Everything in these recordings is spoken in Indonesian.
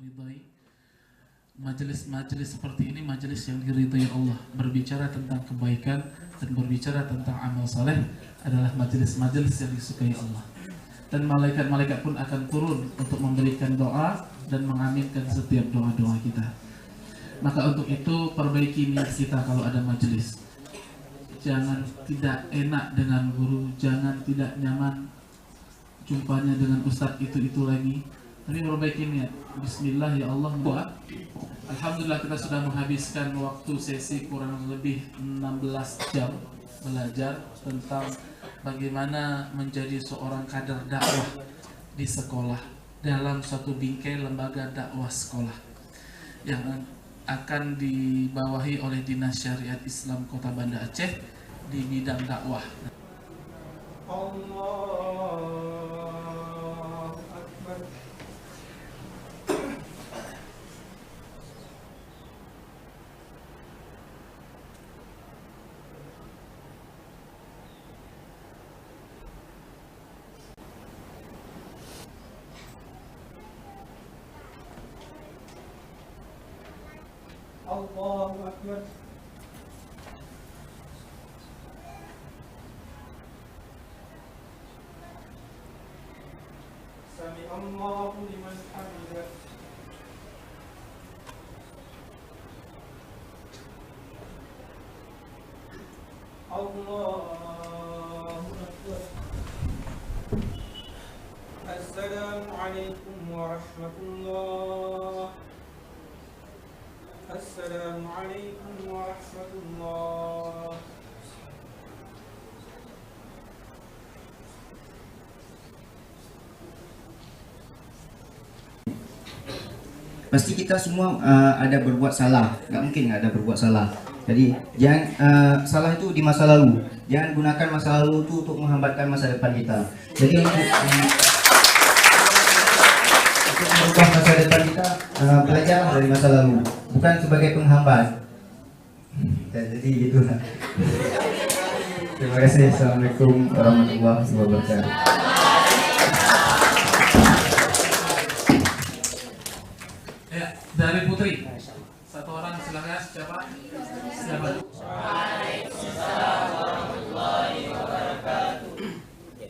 ridhai. Majelis-majelis seperti ini majelis yang diridhai Allah. Berbicara tentang kebaikan dan berbicara tentang amal saleh adalah majelis-majelis yang disukai Allah. Dan malaikat-malaikat pun akan turun untuk memberikan doa dan mengaminkan setiap doa-doa kita. Maka untuk itu perbaiki niat kita kalau ada majelis. Jangan tidak enak dengan guru, jangan tidak nyaman jumpanya dengan ustadz itu lagi. Tapi perbaiki niat. Bismillah ya Allah, doa. Alhamdulillah kita sudah menghabiskan waktu sesi kurang lebih 16 jam belajar tentang bagaimana menjadi seorang kader dakwah di sekolah dalam suatu bingkai lembaga dakwah sekolah yang akan dibawahi oleh Dinas Syariat Islam Kota Banda Aceh di bidang dakwah. Allahu Akbar. Allahu Akbar. Sami Allahu liman hamidah. Allahu Akbar. Assalamualaikum warahmatullahi. Assalamualaikum warahmatullahi. Pasti kita semua ada berbuat salah, nggak mungkin nggak ada berbuat salah. Jadi jangan salah itu di masa lalu, jangan gunakan masa lalu itu untuk menghambatkan masa depan kita. Jadi untuk merubah masa depan kita, belajar dari masa lalu, bukan sebagai penghambat. Jadi gitu. Terima kasih. Assalamualaikum warahmatullahi wabarakatuh. Dari Putri, satu orang silakan. Siapa? Waalaikumsalam warahmatullahi wabarakatuh.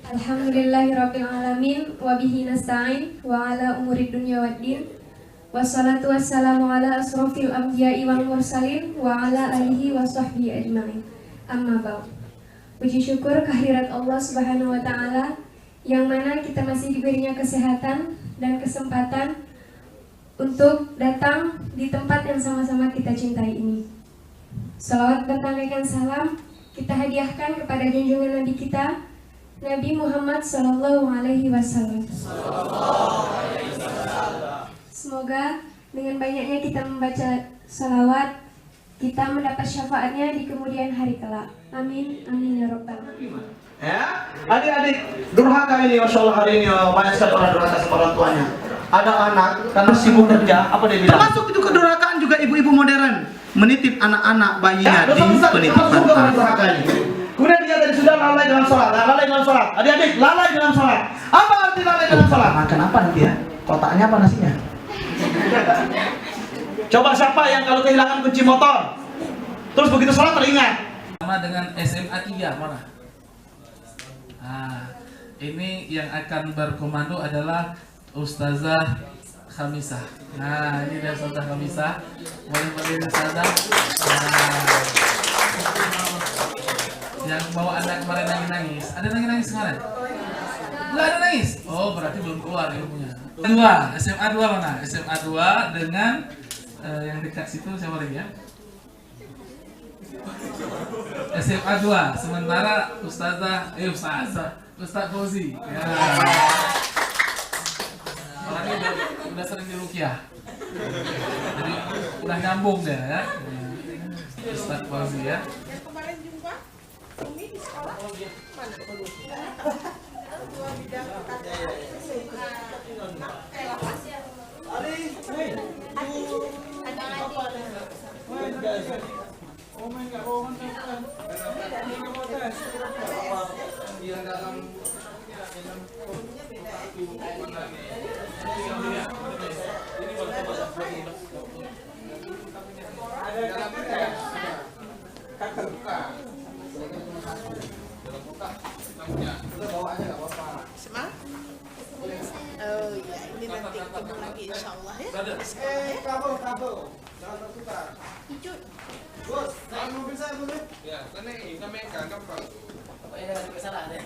Alhamdulillahirabbil alamin wa bihi nasta'in wa ala umuri dunya waddin. Wassalatu wassalamu ala asrofil anbiya'i wal mursalin wa ala alihi wa sahbihi ajma'in. Amma ba'd. Puji syukur kehadirat Allah Subhanahu wa taala yang mana kita masih diberinya kesehatan dan kesempatan untuk datang di tempat yang sama-sama kita cintai ini. Salawat bertandaikan salam kita hadiahkan kepada junjungan Nabi kita, Nabi Muhammad Sallallahu Alaihi Wasallam. Semoga dengan banyaknya kita membaca salawat, kita mendapat syafaatnya di kemudian hari kelak. Amin, amin ya Rabbal alamin. Ya, adik-adik durhaka ini, masya Allah hari ini banyak sekali orang durhaka sama orang tuanya. Ada anak karena sibuk kerja, apa dia bilang? Termasuk itu kedurhakaan juga ibu-ibu modern menitip anak-anak bayinya di penitipan anak. Kemudian dia tadi sudah lalai dalam sholat, lalai dalam sholat. Adik-adik lalai dalam sholat. Apa arti lalai dalam sholat? Makan apa nanti ya? Kotaknya apa nasinya? Coba siapa yang kalau kehilangan kunci motor, terus begitu sholat teringat? Sama dengan SMA 3 mana? Nah, ini yang akan berkomando adalah Ustazah Khamisah. Nah, ini dari Ustazah Khamisah. Boleh berdiri Ustazah. Nah, yang bawa anak kemarin nangis-nangis. Ada nangis-nangis kemarin? Nggak ada nangis? Oh, berarti belum keluar ilmunya. SMA 2 mana? SMA 2 dengan yang dekat situ siapa lagi ya? SMA 2. Sementara Ustaz Fauzi. Ya. Orangnya udah sering diruqyah. Jadi udah nyambung deh ya. Ustaz Fauzi ya. Yang kemarin jumpa Umi di sekolah mana? Dua bidang kata lapas ya. Semangat. Oh iya, ini nanti ketemu lagi insya Allah ya. Kabel. Jangan tertukar. Hijau. Bos, jangan mobil saya, Bos. Ya, kan ini kami kan kapal. Pokoknya jangan sampai salah deh.